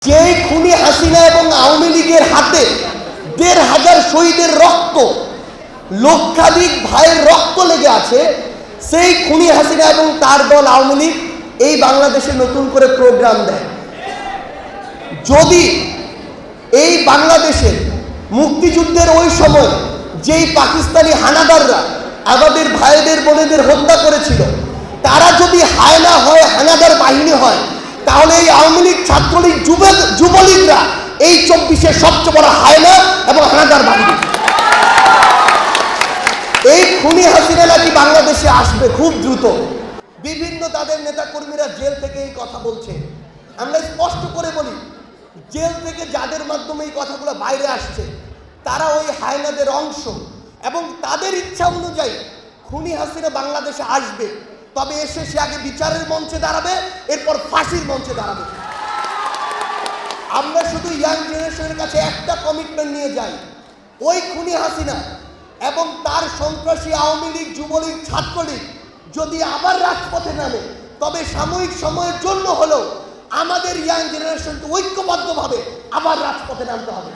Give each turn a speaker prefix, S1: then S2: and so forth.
S1: যেই খুনি হাসিনা এবং আওয়ামী লীগের হাতে ১,৫০০ শহীদের রক্ত, লক্ষাধিক ভাইয়ের রক্ত লেগে আছে, সেই খুনি হাসিনা এবং তার দল আওয়ামী লীগ এই বাংলাদেশে নতুন করে প্রোগ্রাম দেয়। যদি এই বাংলাদেশের মুক্তিযুদ্ধের ওই সময় যেই পাকিস্তানি হানাদাররা আমাদের ভাইদের বোনেদের হত্যা করেছিল, তারা যদি হায়না হয়, হানাদার বাহিনী হয়, তাহলে এই আওয়ামী লীগ, ছাত্রলীগ, যুবলীগরা এই ২৪-এর সবচেয়ে বড় হায়না এবং হানাদার বাহিনী। এই খুনি হাসিনা নাকি বাংলাদেশে আসবে খুব দ্রুত। বিভিন্ন তাদের নেতাকর্মীরা জেল থেকে এই কথা বলছে। আমরা স্পষ্ট করে বলি, জেল থেকে যাদের মাধ্যমে এই কথাগুলো বাইরে আসছে, তারা ওই হায়নাদের অংশ এবং তাদের ইচ্ছা অনুযায়ী খুনি হাসিনা বাংলাদেশে আসবে। তবে এসে সে আগে বিচারের মঞ্চে দাঁড়াবে, এরপর ফাঁসির মঞ্চে দাঁড়াবে। আমরা শুধু ইয়াং জেনারেশনের কাছে একটা কমিটমেন্ট নিয়ে যাই, ওই খুনি হাসিনা এবং তার সন্ত্রাসী আওয়ামী লীগ, যুবলীগ, ছাত্রলীগ যদি আবার রাজপথে নামে, তবে সাময়িক সময়ের জন্য হলেও আমাদের ইয়াং জেনারেশনকে ঐক্যবদ্ধভাবে আবার রাজপথে নামতে হবে।